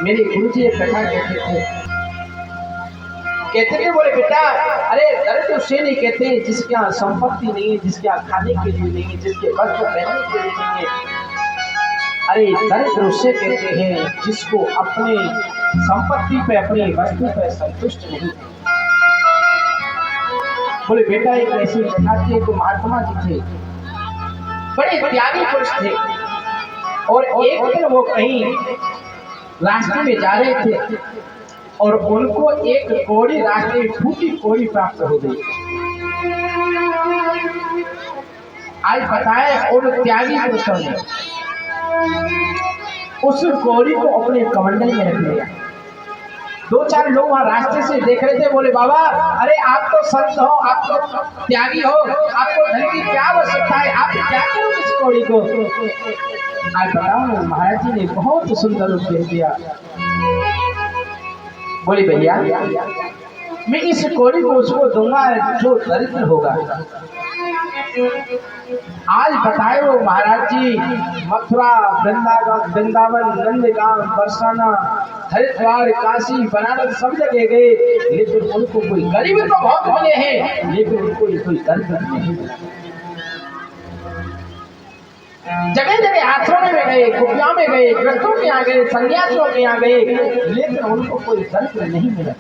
मेरे गुरुजी एक कथा कहते थे बोले बेटा, अरे दरिद्र उसे नहीं कहते जिसके यहाँ संपत्ति नहीं है, जिसके यहाँ खाने के लिए नहीं है, जिसके वस्त्र पहनने के लिए नहीं है। अरे दरिद्र उसे कहते हैं जिसको अपने संपत्ति पे, अपनी वस्तु पे संतुष्ट नहीं है। बोले बेटा, एक ऐसी कथा थी, एक महात्मा जी थे, बड़े त्यागी पुरुष थे, और एक दिन वो कहीं रास्ते में जा रहे थे और उनको एक कौड़ी, रास्ते में फूटी कौड़ी प्राप्त हो गई। आज बताए उन त्यागी पुरुषों ने उस कौड़ी को अपने कमंडल में रख लिया। दो चार लोग वहां रास्ते से देख रहे थे, बोले बाबा, अरे आप तो संत हो, आप तो त्यागी हो, आपको धन की क्या आवश्यकता है, आप क्या करोगे इस कौड़ी को? आज बताओ ना, महाराज जी ने बहुत सुंदर उपदेश दिया। बोले भैया, मैं इस कौड़ी को उसको दूंगा जो दरिद्र होगा। आज बताए वो महाराज जी मथुरा, वृंदावन, नंदगांव, बरसाना, हरिद्वार, काशी, बनारस सब जगह गए, लेकिन उनको कोई गरीब तो बहुत मिले हैं, लेकिन उनको कोई दरिद्र नहीं मिला। जगह जगह आश्रम में गए, कुटिया में गए, ग्रस्तों के यहाँ गए, सन्यासियों के यहाँ गए, लेकिन उनको कोई दरिद्र नहीं मिला।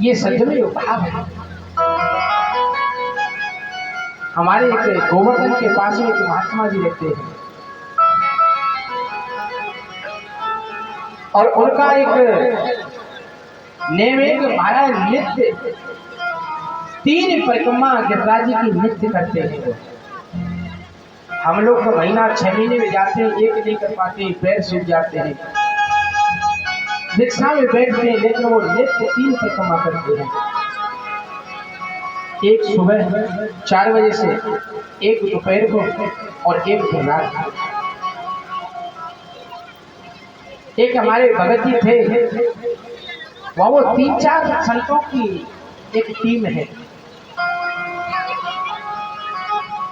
ये सज्जनी भाव है। हमारे एक गोवर्धन के पास में एक महात्मा जी रहते हैं, और उनका एक नैमिक महाराज नित्य 3 परिक्रमा गिरिराज जी की नित्य करते हैं। हम लोग तो महीना 6 महीने में जाते हैं, एक नहीं कर पाते, पैर सूख जाते हैं, रिक्शा में बैठते हैं, लेकिन वो नित्य 3 परिक्रमा करते हैं। एक सुबह 4 बजे से, एक दोपहर को और एक रात को। एक हमारे भगत जी थे, वो 3-4 संतों की एक टीम है।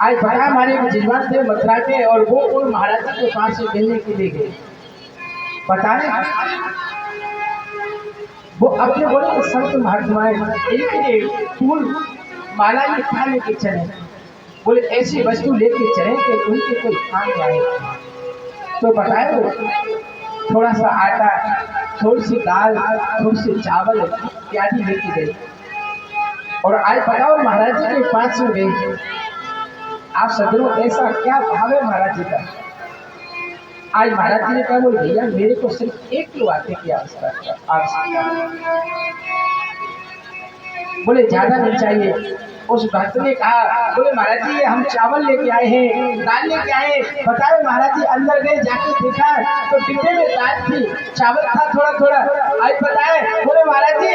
आज बड़ा हमारे जजमान थे मथुरा के, और वो उन महाराज के पास से मिलने के लिए गए। बताने वो अपने बोले संत महात्माएं एक फूल माला ये खा लेके चले, बोले ऐसी वस्तु लेके चले कि उनके कोई काम आए। तो बताए वो थोड़ा सा आटा, थोड़ी सी दाल, थोड़ी सी चावल इत्यादि लेके गए, और आज बताओ महाराज जी के पास में गए। आप सदरों, ऐसा क्या भाव है महाराज जी का? आज महाराज जी ने कहा, बोले भैया, मेरे को सिर्फ 1 किलो आटे की आवश्यकता है, बोले ज्यादा नहीं चाहिए। उस भक्त ने कहा, बोले महाराज जी, हम चावल लेके आए हैं, दाल लेके आए। बताए महाराज जी अंदर गए, जाके देखा तो डिब्बे में दाल थी, चावल था थोड़ा थोड़ा। आज बताए, बोले महाराज जी,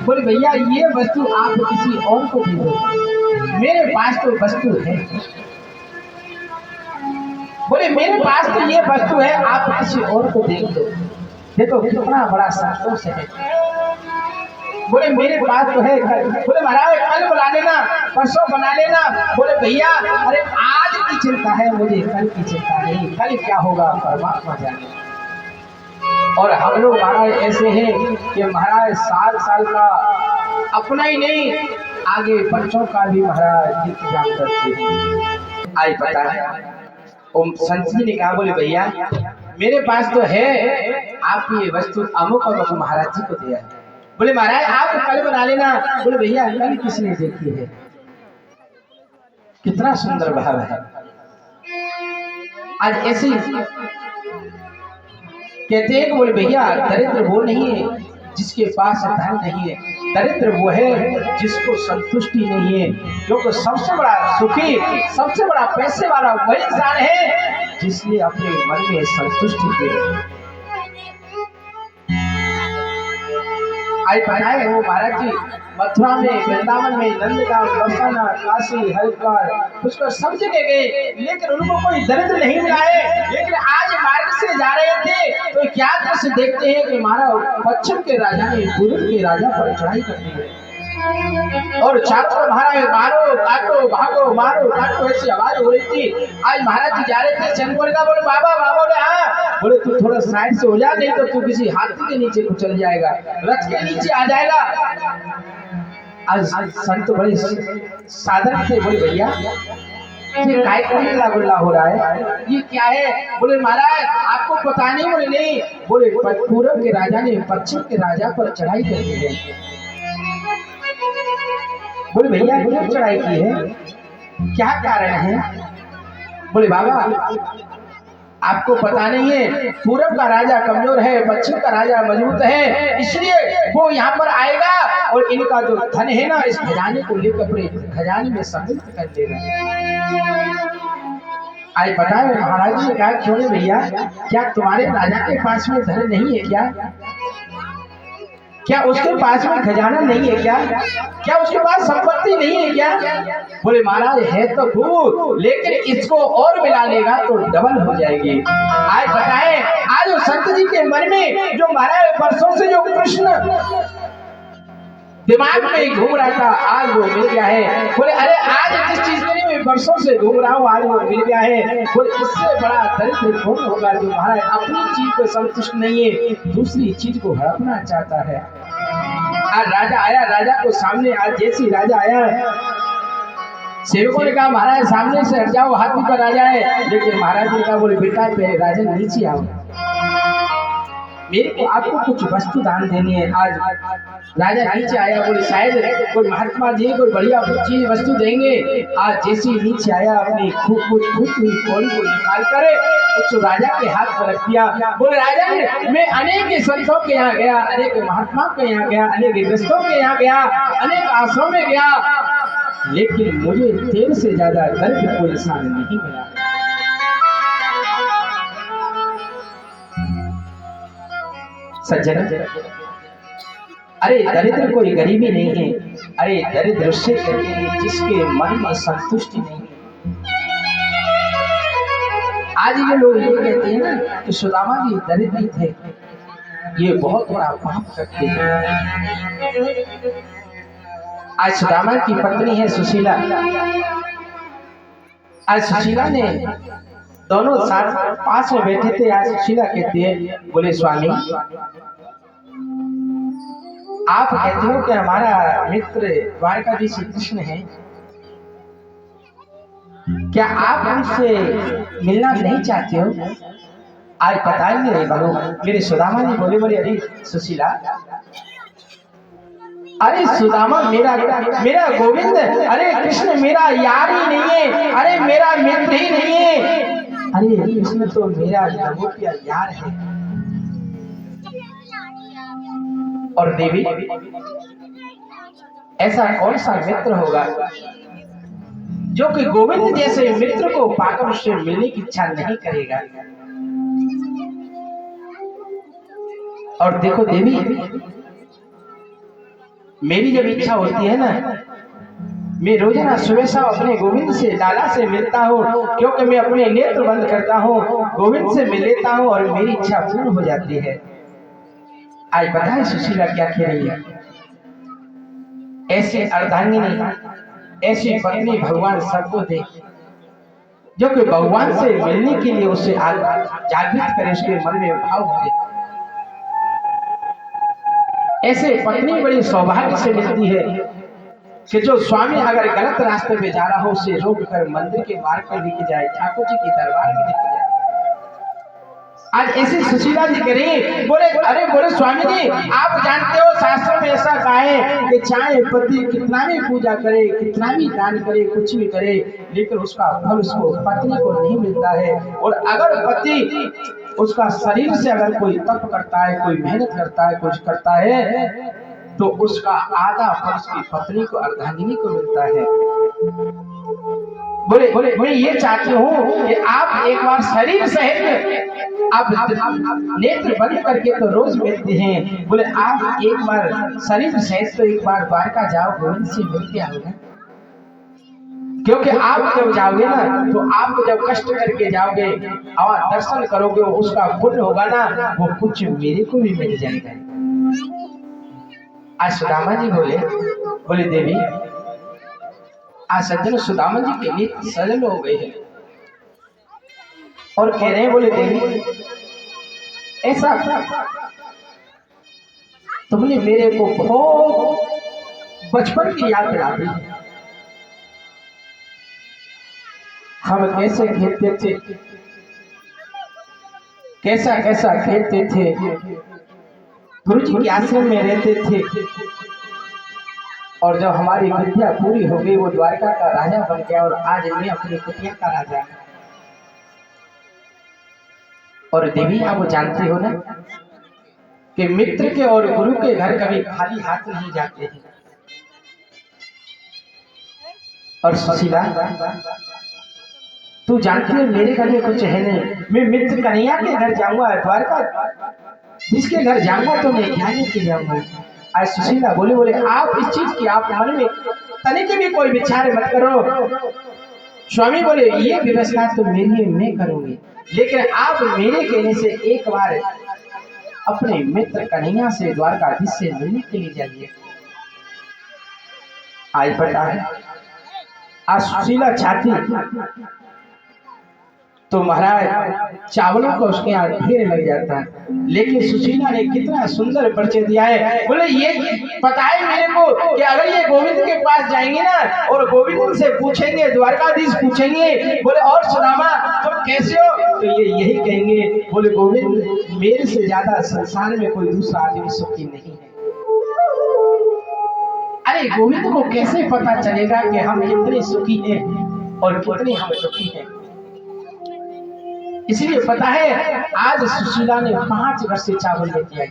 बोले भैया, ये वस्तु आप किसी और को दे दो, मेरे पास तो वस्तु है। बोले मेरे पास तो ये वस्तु है, आप किसी और को दे दो। देखो कितना बड़ा संतोष है। बोले मेरे पास तो है। बोले महाराज, कल बना लेना, परसों बना लेना। बोले भैया, अरे आज की चिंता है मुझे, कल की चिंता नहीं, कल क्या होगा परमात्मा जाने। और हम लोग महाराज ऐसे हैं कि महाराज साल का अपना ही नहीं, आगे बच्चों का भी महाराज इंतजाम करते हैं। आज पता है ओम संत जी ने कहा, बोले भैया, मेरे पास तो है, आप ये वस्तु अमुक अमुक महाराज जी को दिया है। बोले महाराज, आप कल बना लेना। बोले भैया, कल किसने देखी है? कितना सुंदर भाव है। आज ऐसे कहते हैं कि बोले भैया, दरिद्र वो नहीं है जिसके पास धन नहीं है, दरिद्र वो है जिसको संतुष्टि नहीं है। क्योंकि सबसे बड़ा सुखी, सबसे बड़ा पैसे वाला वही इंसान है जिसने अपने मन में संतुष्टि की। आज बताए वो महाराज जी मथुरा में, वृंदावन में, नंदगांव, बरसाना, काशी, हरिद्वार, पुष्कर सब जगह गए, लेकिन उनको कोई दरिद्र नहीं मिला है। लेकिन आज मार्ग से जा रहे थे तो क्या दृश्य देखते हैं कि हमारा पश्चिम के राजा ने पूर्व के राजा पर चढ़ाई कर दी है। और छात्र महाराज मारो काटो भागो मारो काटो ऐसी आवाज हो रही थी। आज महाराज जी जा रहे थे, चंद्र का बोले बाबा बाबा बोले हाँ, बोले तू थोड़ा साइड से हो जा, नहीं तो तू किसी हाथी के नीचे कुचल जाएगा, रथ के नीचे आ जाएगा। आज संत बड़े साधन थे, बोले भैया ये काय करने गुल्ला हो रहा है, ये क्या है? बोले महाराज आपको पता नहीं? बोले नहीं। बोले पूरब के राजा ने पश्चिम के राजा पर चढ़ाई कर दी है। बोले भैया क्यों चढ़ाई की है, क्या कारण है? बोले बाबा आपको पता नहीं है, पूरब का राजा कमजोर है, पश्चिम का राजा मजबूत है, इसलिए वो यहाँ पर आएगा और इनका जो धन है ना, इस खजाने को लेकर अपने खजाने में सम्मिलित कर देगा। आज पता है महाराज ने कहा क्यों नहीं भैया, क्या तुम्हारे राजा के पास में धन नहीं है क्या? क्या उसके पास में खजाना नहीं है क्या? क्या उसके पास संपत्ति नहीं है क्या? बोले महाराज है तो खूब, लेकिन इसको और मिला लेगा तो डबल हो जाएगी। आज बताए, आज संत जी के मन में जो महाराज वर्षों से जो कृष्ण दिमाग में घूम रहा था, आज वो मिल गया है। बोले अरे आज जिस चीज के लिए मैं वर्षों से घूम रहा हूँ, आज वो मिल गया है। बोले इससे बड़ा दरिद्र कौन होगा जो महाराज अपनी चीज को संतुष्ट नहीं है, दूसरी चीज को हड़पना चाहता है। आज राजा आया, राजा को सामने, आज जैसी राजा आया, सेवकों ने कहा महाराज सामने से हट जाओ, हाथी का राजा है। लेकिन महाराज ने कहा बोले बेटा पहले राजा नीचे आओ, मेरे को आपको कुछ वस्तु दान देनी है। आज राजा नीचे आया, बोले शायद कोई महात्मा जी कोई बढ़िया चीज वस्तु देंगे। आज जैसे नीचे आया, अपनी कुछ कौड़ी को निकाल कर उस राजा के हाथ पर रख दिया। बोले राजा मैं अनेक संतों के यहाँ गया, अनेक महात्मा के यहाँ गया, अनेक ग्रस्तों के यहाँ गया, अनेक आश्रम में गया, लेकिन मुझे तेरे से ज्यादा दरिद्र कोई इंसान नहीं मिला। सज्जन, अरे दरिद्र कोई गरीबी नहीं है, अरे दरिद्र उससे कहते हैं जिसके मन में संतुष्टि नहीं है। आज ये लोग ये कहते हैं ना कि सुदामा जी दरिद्र थे, ये बहुत बड़ा पाप करते हैं। आज सुदामा की पत्नी है सुशीला। आज सुशीला ने दोनों साथ पास में बैठे थे। आज सुशीला कहते हैं बोले स्वामी आप कहते हो कि हमारा मित्र द्वारकाधीश श्री कृष्ण है, क्या आप उनसे मिलना नहीं चाहते हो? आज बताएंगे रे बाबू। मेरे सुदामा जी बोले बोले अरे सुशीला, अरे सुदामा मेरा गोविंद, अरे कृष्ण मेरा यार ही नहीं है, अरे मेरा मित्र ही नहीं है, अरे कृष्ण तो मेरा लंगोटिया यार है। और देवी ऐसा कौन सा मित्र होगा जो कि गोविंद जैसे मित्र को पाकर उससे मिलने की इच्छा नहीं करेगा? और देखो देवी, मेरी जब इच्छा होती है ना, मैं रोजाना सुबह शाम अपने गोविंद से लाला से मिलता हूँ, क्योंकि मैं अपने नेत्र बंद करता हूँ, गोविंद से मिल लेता हूँ और मेरी इच्छा पूर्ण हो जाती है। आज पता है सुशीला क्या कह रही है? ऐसी अर्धांगिनी, ऐसी पत्नी भगवान सबको दे जो कि भगवान से मिलने के लिए उसे जागृत करे, उसके मन में भाव भरे। ऐसे पत्नी बड़ी सौभाग्य से मिलती है कि जो स्वामी अगर गलत रास्ते पे जा रहा हो उसे रोक कर मंदिर के मार्ग पर लेके जाए, ठाकुर जी के दरबार में लेके जाए। आज ऐसी सुशीला जी करें बोले अरे बोले स्वामी जी आप जानते हो शास्त्रों में ऐसा कहा है कि चाहे पति कितना भी पूजा करे, कितना भी दान करे, कुछ भी करे, लेकिन उसका फल उसको पत्नी को नहीं मिलता है। और अगर पति उसका शरीर से अगर कोई तप करता है, कोई मेहनत करता है, कुछ करता है, तो उसका आधा फल उसकी पत्नी को, अर्धांगिनी को मिलता है। बोले बोले मैं ये चाहती हूँ कि आप एक बार शरीर सहित आप नेत्र बंद करके तो रोज मिलते हैं, बोले आप एक बार शरीर सहित तो एक बार द्वारका जाओ, गोविंद से मिलके आओ ना। क्योंकि आप जब जाओगे ना तो आप जब कष्ट करके जाओगे और दर्शन करोगे, उसका पुण्य होगा ना, वो कुछ मेरे को भी मिल जाएगा। आज सुदामा जी बोले बोले देवी आज सज्जन सुदामा जी के लिए सजन हो गए हैं और कह रहे हैं, बोले देवी ऐसा तुमने मेरे को बहुत बचपन की याद दिला दी। हम कैसे खेलते थे, कैसा कैसा खेलते थे, गुरु जी के आश्रम में रहते थे और जब हमारी विद्या पूरी हो गई वो द्वारका का राजा बन गया और आज मैं अपनी कुटिया का राजा। और देवी आप वो जानते हो ना कि मित्र के और गुरु के घर कभी खाली हाथ नहीं जाते हैं। और सुशीला तू जानती है मेरे घर में कुछ है नहीं, मैं मित्र कन्हैया के घर जाऊंगा द्वारका, जिसके घर जाऊंगा तो मैं क्या लेके जाऊंगा। आज सुशीला बोले बोले आप इस चीज की आप मन में तने के भी कोई विचार मत करो। स्वामी बोले ये व्यवस्था तो मेरी मैं करूंगी, लेकिन आप मेरे कहने से एक बार अपने मित्र कन्हैया से द्वारकाधीश से मिलने के लिए जाइए। आज पता है आज सुशीला चाहती तो महाराज चावलों को उसके यहाँ ढेर लग जाता है, लेकिन सुशीला ने कितना सुंदर परिचय दिया है। बोले ये पता है मेरे को कि अगर ये गोविंद के पास जाएंगे ना और गोविंद से पूछेंगे, द्वारकाधीश पूछेंगे बोले और सुदामा तुम कैसे हो, तो ये यही कहेंगे बोले गोविंद मेरे से ज्यादा संसार में कोई दूसरा आदमी सुखी नहीं है। अरे गोविंद को कैसे पता चलेगा कि हम कितने सुखी हैं और कितने हम दुखी हैं। इसलिए पता है आज सुशीला ने 5 घर से चावल लेके आई,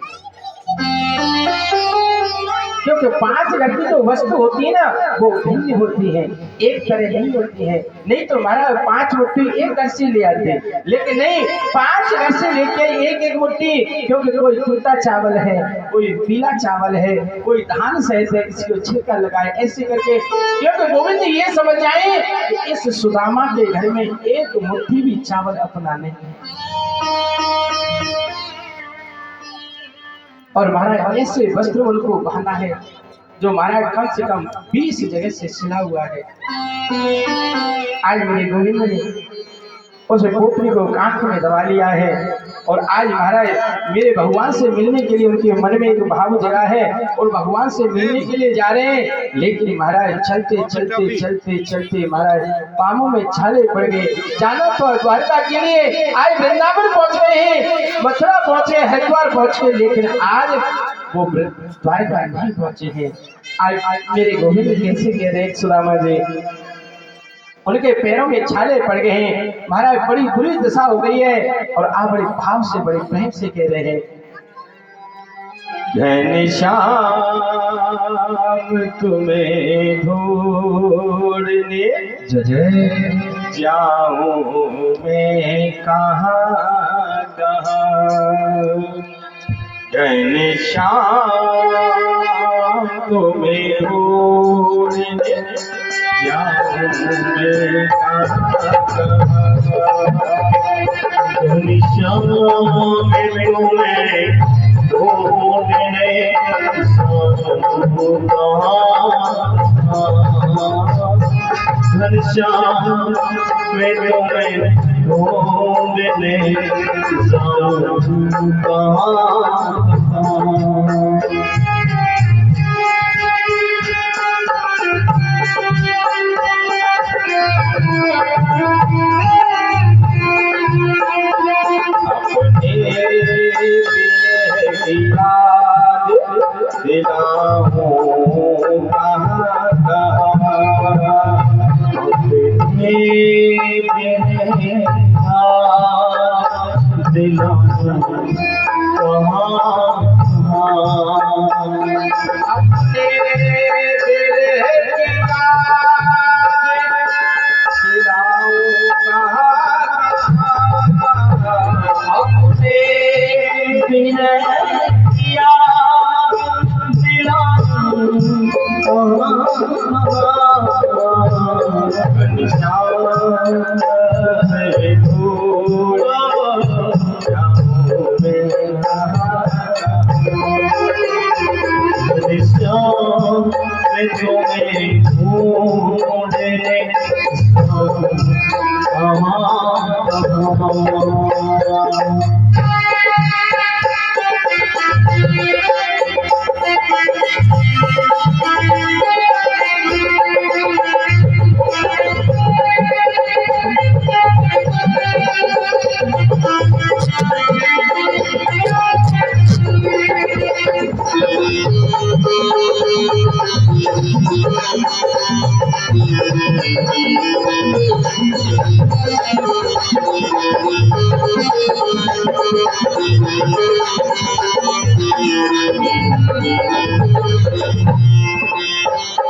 क्योंकि 5 घर की जो वस्तु होती है ना वो भिन्न होती है, एक तरह नहीं होती है। नहीं तो हमारा 5 मुट्ठी एक घर से ले आते, लेकिन नहीं 5 घर से लेके एक एक मुट्ठी, क्योंकि कोई टूटा चावल है, कोई पीला चावल है, कोई धान सहित है, किसी को छिलका लगाए, ऐसे करके। क्योंकि गोविंद ये समझ जाए कि इस सुदामा के घर में एक मुट्ठी भी चावल अपना नहीं। और महाराज ऐसे वस्त्र उनको पहना है जो महाराज कम से कम 20 जगह से सिला हुआ है। आज मेरे गोविंद ने उस पोतरी को कांख में दबा लिया है और आज महाराज मेरे भगवान से मिलने के लिए उनके मन में एक भाव जगा है और भगवान से मिलने के लिए जा रहे हैं। लेकिन महाराज चलते चलते चलते चलते महाराज पामों में छाले पड़ गए। जाना तो द्वारका के लिए आज वृंदावन पहुंच गए हैं, मथुरा पहुंचे, हरिद्वार पहुंच गए, लेकिन आज वो द्वारका नहीं पहुंचे हैं। आज मेरे गोविंद कैसे कह रहे सुदामा जी, उनके पैरों में छाले पड़ गए हैं, महाराज बड़ी बुरी दशा हो गई है। और आप बड़े भाव से बड़े प्रेम से कह रहे हैं, घनश्याम तुम्हें ढूंढने जाऊं मैं कहाँ कहाँ, घनश्याम तुम्हें ढूंढने घनश्याम में तुम्हें ढूंढने जाऊं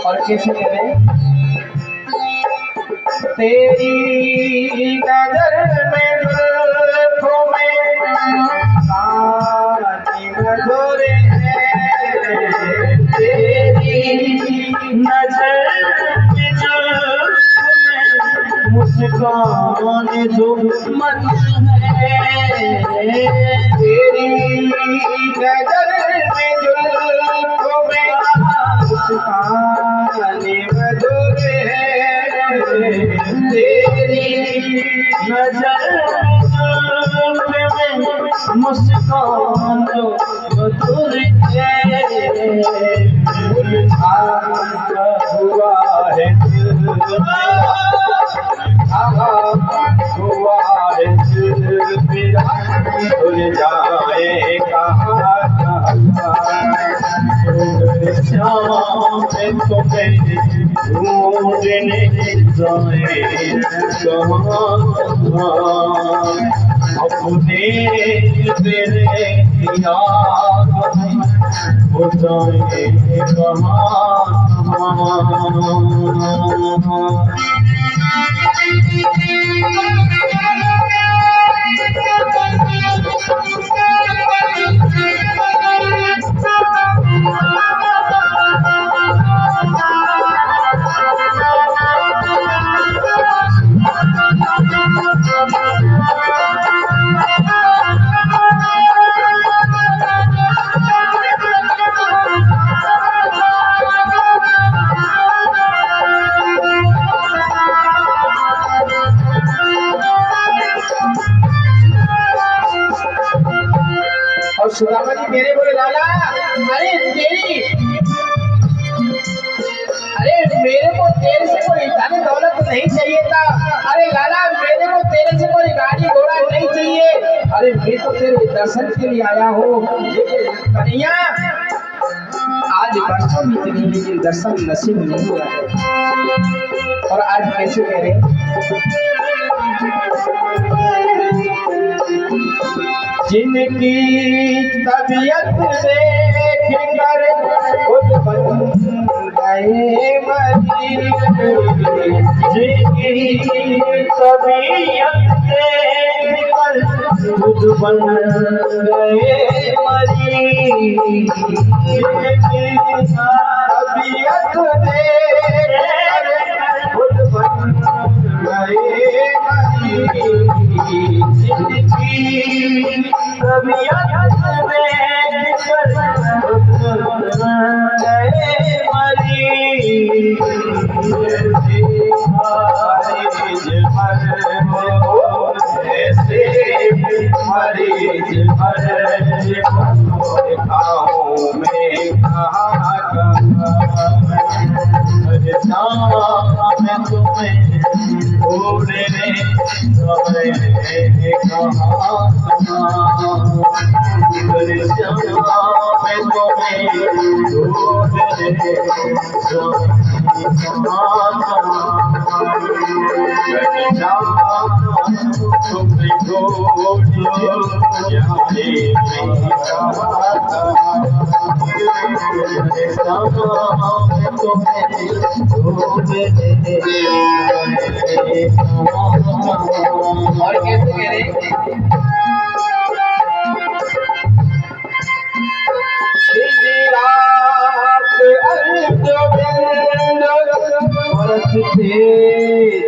और कैसे कह रहे हैं? तेरी नजर में जुल्फों में सानी मधुरे हैं, तेरी नजर में जुल्फ में मुस्कान जो मन है, तेरी नजर में जुल्फों में सानी मधुरे हैं, तेरी नजर में मुस्कान जो मधुर है, हुआ है हुआ है मेरा भूल जाए कहाँ श्याम तुम्हें ढूंढने जाए अपने तेरे याद हो जाए और सुदामा जी मेरे बोले लाला, अरे तेरी, अरे मेरे को तेरे से कोई धन दौलत नहीं चाहिए था। अरे लाला मेरे को तेरे से कोई गाड़ी घोड़ा नहीं चाहिए। अरे मैं तो तेरे दर्शन के लिए आया हूँ। लेकिन कन्हैया आज वर्षों बीत गई लेकिन दर्शन नसीब नहीं हुआ है। और आज कैसे कह रहे जिनकी तबीयत देख कर खुद बन गए मरीज, जिनकी तबीयत देख कर खुद बन गए मरीज, जिनकी तबीयत देख कर खुद बन गए मरीज, जिनकी तबीयत देख कर खुद बन गए मरीज, मरीज खाओ में मैं तुम्हें ढूंढने और कैसे कह रहे बरसते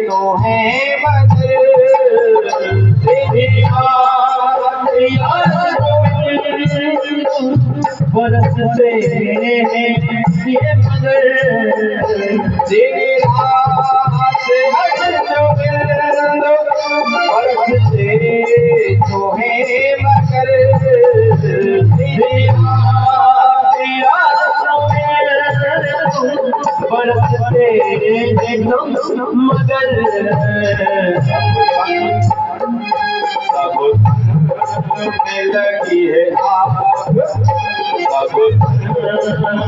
तो है मगर बरसते ये मगर तेरी रात बरसते तो है मगर बरसते मगर में लगी है आप,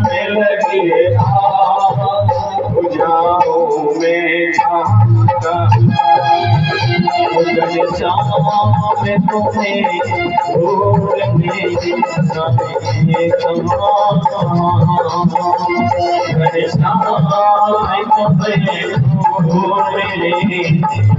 में लगी है आप, बुझाओ में मैं तुम्हें ढूंढने जाने कमा हर शाम मैं तुम्हें ढूंढने